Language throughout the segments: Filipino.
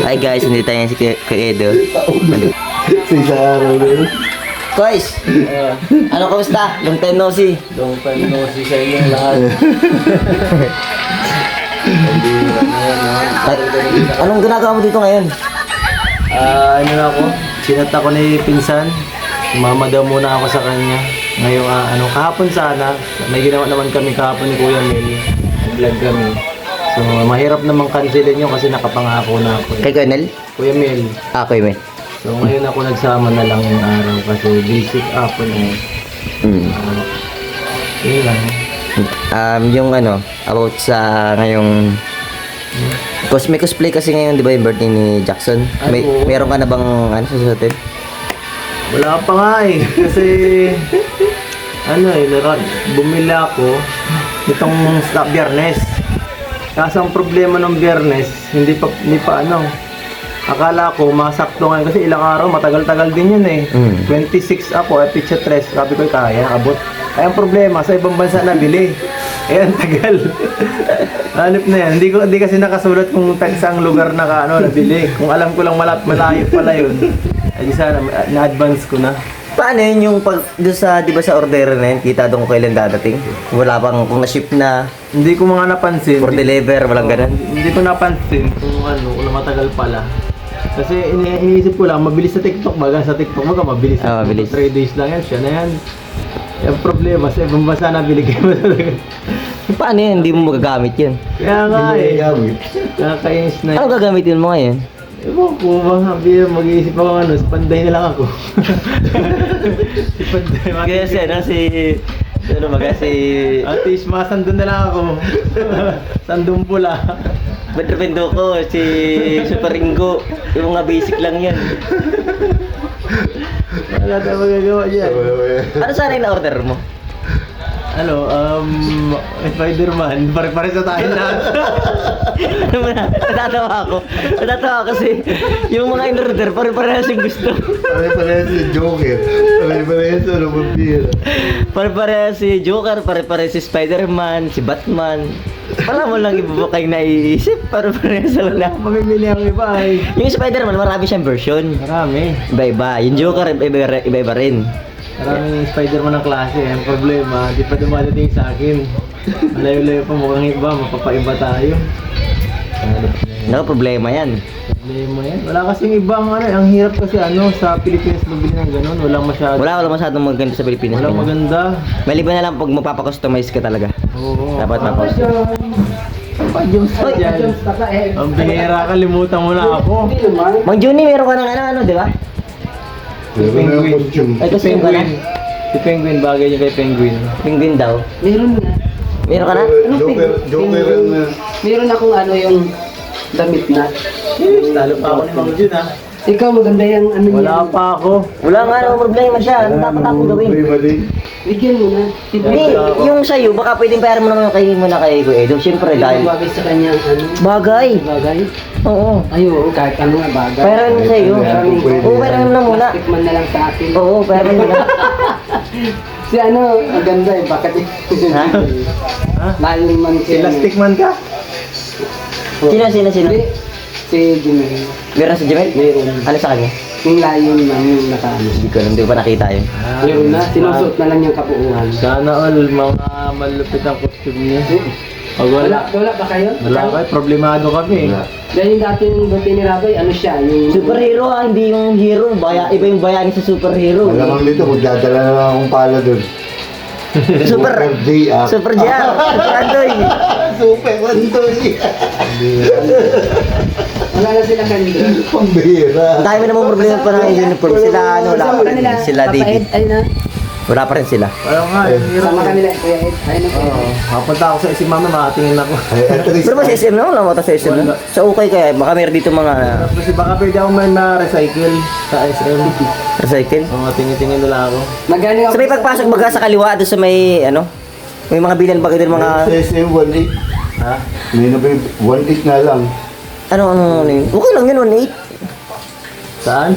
Hi guys, hindi tayo si Edo. Sa isang araw na yun. Guys, ano kamusta? Long time no see. Long time no see sa inyo lahat. Anong ginagawa mo dito ngayon? Ano na ako? Sinat ako ni Pinsan. Mama daw muna ako sa kanya. Ngayon, kahapon sana. May ginawa naman kami kahapon ni Kuya Mel. Nag-vlog kami. So, mahirap namang cancelin yun kasi nakapangako na ako. Kay Colonel? Kuya Mel. Ako yun. So, ngayon ako nagsama na lang yung araw kasi basic ako na yun. Yun lang. Yung about sa ngayong may cosplay kasi ngayon, di ba, yung birthday ni Jackson? Meron ka na bang susuotin? Wala pa nga eh. Kasi, bumili ako itong Biyernes. Kaso ang problema ng Biyernes, hindi pa akala ko masakto ngayon kasi ilang araw, matagal-tagal din yun eh. 26 ako, pizza 3, sabi ko kaya, abot. Ay ang problema, sa ibang bansa nabili. Eh, ang tagal. Hanip na yan. Hindi kasi nakasulat kung saang lugar nabili. Kung alam ko lang malayo pala yun. Ay sana, na-advance ko na. Paano yun yung doon sa, di ba sa order na yun, kita doon kung kailan dadating? Wala pang kung na-ship na Hindi ko mga napansin. for deliver, walang ganun? Hindi ko napansin kung kung matagal pala. Kasi iniisip ko lang, mabilis sa TikTok baga. Sa TikTok baga, mabilis. Mabilis. 3 days lang yan, siya na yan. Yung problema, sa ibang bansa nabili kayo mo talaga. Paano yun? Hindi mo magagamit yun? Kaya nga Hindi eh. na gamit. Nakakainis na Ano gagamitin mo ngayon? Ewan ko, mag-iisip ako panday na lang ako. Si panday, si at least masandun na lang ako. Sandung pula. Bedrependo ko, si Super Ringo. Yung mga basic lang yan. Wala tayong magagawa dyan. Ano sana yung na-order mo? Spider-Man, pare-pare sa tayo lahat. Natatawa kasi yung mga in-order, pare-parehas yung gusto. Pare-parehas si Joker. Pare-parehas sa vampire. Pare-parehas si Joker, pare-parehas si Spider-Man, si Batman. Wala mo lang ibubukay na iisip, pare-parehas sa lang. Mamimili ang iba ay. Yung Spider-Man, marami siyang version. Marami. Iba-iba. Yung Joker, iba-iba rin. Maraming Spider-Man ng klase. Ang problema, di pa dumadating sa akin. Malayo-layo pa mukhang iba, mapapaiba tayo. Naka problema yan. Problema yan. Wala kasing ibang ang hirap kasi sa Pilipinas magbili ng ganun. Walang Wala masyadong maganda sa Pilipinas. Walang maganda. Maliban na lang pag magpapakustomize ka talaga. Oo. Dapat makustomize. Padyos ka dyan. Ang bihira, kalimutan mo na ako. Mang Juni, meron ka ng di ba? Meron na yung costume. Ay, Si costume ka na? Penguin. Si Penguin, bagay niya kay Penguin. Penguin daw. Meron na. Meron ka na? Joker na. Meron akong yung damit na. Talo pa ako ni Mang Jun Ikaw maganda yung Wala pa ako. Wala nga naman problema siya. Ano dapat akong gawin? Bigyan mo na. Hindi, yung sa'yo, baka pwedeng bayaran mo naman kay Kuya Edo. Siyempre, dahil Bagay sa kanya bagay. bagay. Oo. Ay, oo, kahit ano nga bagay. Bayaran mo sa'yo. Oo, bayaran mo na muna. Tikman na lang sa akin. Oo, bayaran mo na. Si ang ganda bakit Ha? Laliman Si siya. Elastic Man ka? Sino? Hindi. Si Jimmy. Meron sa Jimel? Meron. Ano sa kanya? Yung layon lang yung nakaano. Hindi ko alam, hindi ko pa nakita yun. Meron na. Sinusuot na lang yung kabuuan. Sana all mga malupit ang costume niya. Pag wala, Wala ba kayo? wala kayo, problemado kami. Dahil yung dating birthday ni Rabay, siya? Yung Superhero hindi yung hero. Iba yung bayani sa superhero. Alamang dito, magdadala na lang akong pala doon. Super JR. Super JR. Andoy. Super Andoy. wala na sila kanina. Pambira. Dahil mo namang problema pa ng uniform. Sila wala pa rin. Sila David. Ay na. Wala pa rin sila. Wala nga, Sama kanila. Kuya Ed. Ayun ako. Kapunta ako sa isip mama, makatingin ako. Pero ba sa SM na? Wala mo sa SM na? Sa okay kaya, baka meron dito mga Kasi baka pwede ako man na-recycle sa SM. recycle. Tingin-tingin na lang ako. Magaling ako. So may pagpasok baga sa kaliwa doon sa may may mga bilan baga doon mga SM 1.8. Ha? May na 1.8 nga lang. ano yun? Okay lang yun, 1.8. Saan?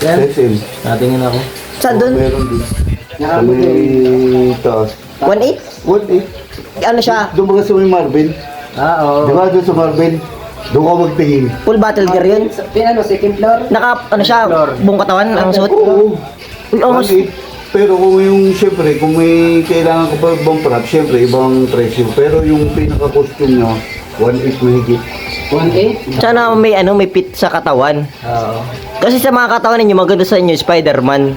SM? SM. Natingin ako. Saan doon? Meron din. Sa Nakabuti. may taas. 1.8? 1.8. Ano siya? Doon mga sa may Marvin. Oo. Di ba doon sa Marvin? Doon ka magtingin. Full battle gear yun. Pinano, second floor? Naka, ano siya, buong katawan, ang suot. Oo. Uy, almost. 1.8. Pero kung yung, siyempre, kung may kailangan ka pa ibang prop, siyempre, ibang presyo. Pero yung pinaka-costume niya, 1.8 mahigit. 1.8? Sana may ano, may pit sa katawan. Oo. Kasi sa mga katawan ninyo, maganda sa inyo, Spider-Man.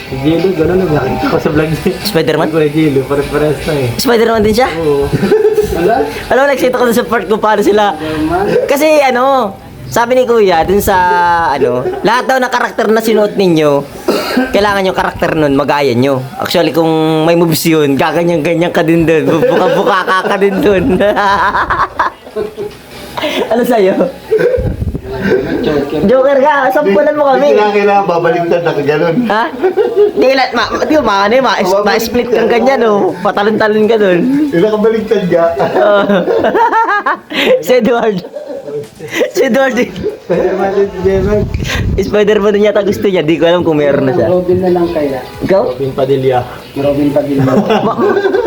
Si Gilo, gano'n nakita ko sa vlog niya. Spider-Man? Kuya Gilo, pare-pares na eh. Spider-Man din siya? Oo. Wala? Alam mo, nagsito ko sa part kung paano sila. Kasi ano, sabi ni Kuya, dun sa ano, lahat daw na karakter na sinuot ninyo, kailangan yung karakter nun, magaya nyo. Actually, kung may moves yun, gaganyan-ganyan ka din dun. Buka-buka ka din dun. Ano sa'yo? Joker ka, sampulan mo kami. Hindi kailangan babaliktad na gano'n. Ha? Di kailan, di mo ano yun, ma-split kang ganyan, oh. Patalon-talon ka dun. Hindi nakabaliktad ka. Oh. Si Edward. Si Edward, Spider-Man din si Jemag. Spider-Man din yata gusto niya. Di ko alam kung meron na siya. Robin na lang kaya. Ikaw? Robin Padilla. Robin Padilla.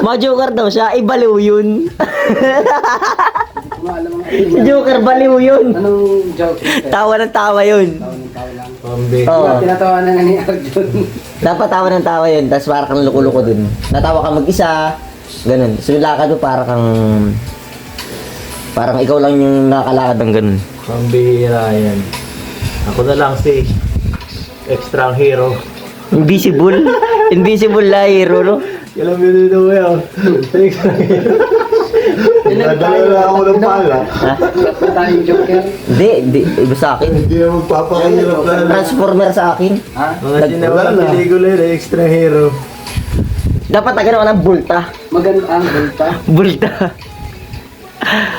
Ma-Joker daw siya. Ibaliw yun. Maalam mo. Si Joker, baliw yun. Anong joke? Tawa ng tawa yun. Tao lang. Pambi. Oo. Tinatawa na nga ni Arjun. Dapat tawa ng tawa yun. Tapos para kang luko-luko dun. Natawa ka mag-isa. Ganun. So yung lakad mo para kang... Parang ikaw lang yung nakakalakad ng ganun. Pambihira yan. Ako na lang si extra hero. Invisible. Invisible na hero, no? Alam mo dito mo yun. Extra hero. Nadala na ako ng pala. Ha? Wala pa tayong joker. Hindi. Iba sa akin. Hindi na magpapakahirap na. Transformer sa akin. Ha? Mga Wala sinawala na. pelikula yun, extra hero. Dapat na gano'n ng bulta. Maganda ang bulta. Bulta.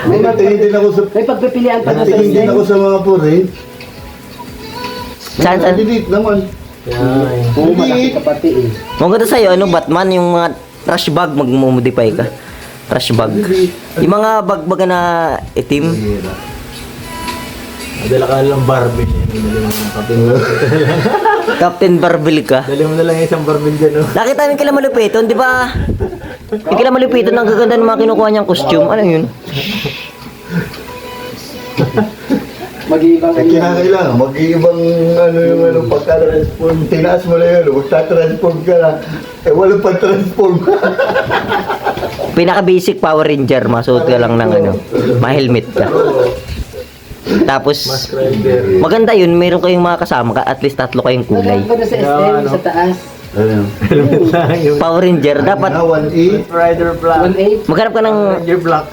May natingin din ako sa... May pagpipilian pa na sa Natingin din ako sa mga puri. Saan? Delete naman. Yan. Oo, malaki ka pati eh. Maganda sa'yo, ano, Batman, yung mga trash bag, mag-modify ka. Trash bag. Yung mga bag na itim. Hira. Madala ka lang Barbie. Dali mo ng kapin. Captain Barbell ka. Dali mo na lang isang Barbie dyan, oh. Nakita namin kila Malupiton, di ba? Yung kila Malupiton, ang gaganda ng mga kinukuha niyang costume. Ano yun? Mag-iibang Eh, kinakailangan, mag-iibang ano yung ano, pagka-transform, tinaas mo na yun, magta-transform ka na, eh walang pag-transform. Pinaka-basic Power Ranger, masuot ka lang ng ano, ma-helmet ka. Tapos, Mask Rider. maganda yun, meron kayong mga kasama ka, at least tatlo kayong kulay. Nagkakaba na sa SM, Ano? sa taas. Ano? Helmet lang yun. Power Ranger, dapat Na 1A, Rider Black. 1.8. maghanap ka ng Ranger Black.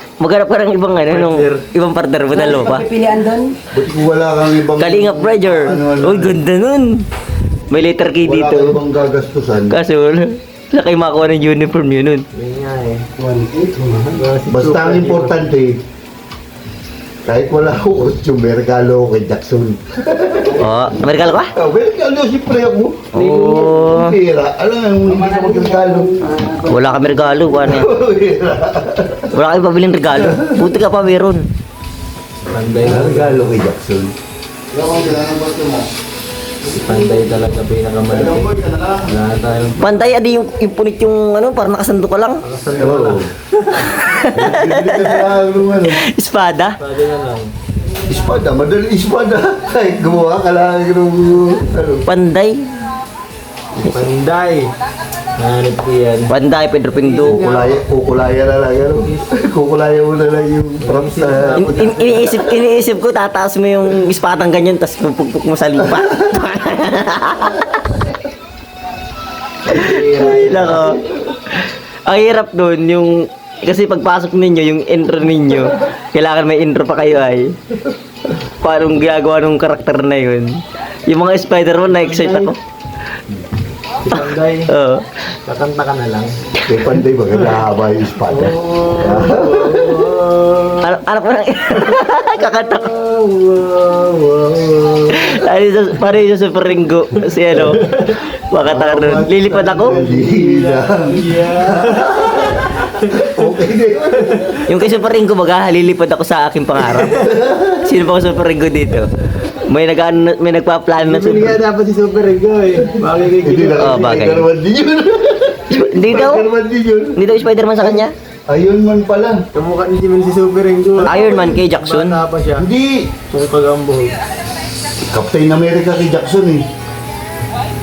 ibang ano, nung, ibang partner mo na lupa. Pagpipilian doon. ba't kung wala kang ibang... Kalingap Ranger. Uy, ganda nun. May letter K Wala kang dito. ibang gagastusan. Kaso, wala kayo makuha ng uniform yun nun. Yun nga eh. 1.8. Basta ang importante, kahit wala ako costume, may regalo ako kay Jackson. Oo, Amerikano ka? Ah, may regalo siyempre ako. Oo. Pira, alam mo, hindi ka magregalo. Wala kami regalo. Ano? Pira. Wala kami pabiling regalo. Buti ka pa meron. Panday May na. regalo kay Jackson. Panday talaga pinakamalaki. Wala tayong Pantay, adi yung punit yung ano, parang nakasando ka lang. kasanda mo lang. Bibili ka sa ano, Espada. Pwede na lang. espada, madali espada. Kahit gumawa ka lang ng ano. Panday. Panday. Hanip ko yan. Panday, Pedro Pindo. Kukulaya na lang, ano? Kukulaya mo na lang yung props na... Iniisip ko, tataas mo yung espadang ganyan, tapos pupukpuk mo sa lipa. Ay, nako. Ang hirap doon, yung... Kasi pagpasok ninyo, yung intro ninyo, kailangan may intro pa kayo ay. Paano ginagawa ng karakter na yun. Yung mga Spider-Man, na-excite ako. Si Panday. Oo. Kakanta ka na lang. Kaya panday, maganda haba yung espada. Ano pa lang? Kakanta ko. Parang yung Super Ringo. Si ano, makata ka rin. Lilipad ako. Okay din. Yung kay Super Ringo baga, lilipad ako sa aking pangarap. Sino ba ko Super Ringo dito? May nagpa-plan na Pili Super. nga dapat si Super Ego eh. Bagay kay Hindi Gino. na Oo, bagay. Spider-Man din yun. Hindi daw. Spider-Man din yun. Hindi daw Spider-Man sa kanya. Ayun man pala. Kamukha ni Jimin si Super Ringo. Iron Man kay Jackson. Bata pa siya. Hindi. Tungkol ang buhok. Captain America kay Jackson eh.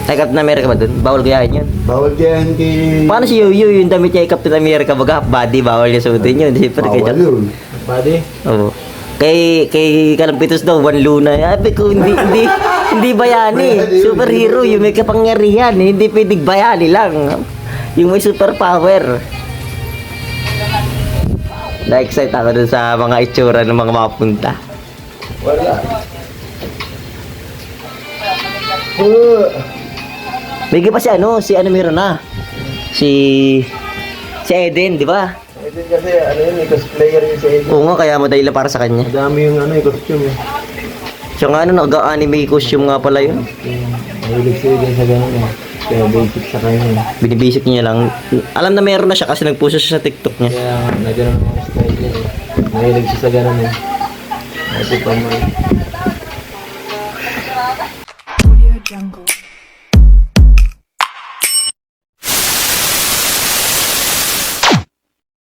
Ay, Captain America ba dun? Bawal gayahin yun. Bawal yan kay... Paano si Yoyo yung damit niya kay Captain America baga half body, bawal niya suotin yun. Siyempre kay Bawal Jackson. yun. Buddy. Oo. Kay Kalampitos daw, one luna. Sabi ko, hindi bayani. Superhero, yung may kapangyarihan. Hindi pwedeng bayani lang. Yung may superpower. Na-excite ako dun sa mga itsura ng mga mapunta. Wala. Bigay pa si ano meron na. Si Eden, di ba? Ito kasi ano yun, cosplayer yun sa Eden. Oo nga, kaya madali lang para sa kanya. Madami yung ano, costume eh. So nga ano, nag-anime costume nga pala yun. Mahilig siya din sa ganun eh. Kaya basic sa kanya eh. Binibasic niya lang. Alam na meron na siya kasi nag-post siya sa TikTok niya. Kaya na ganun ang mga style niya eh. Mahilig siya sa ganun eh. Ito pa mo eh.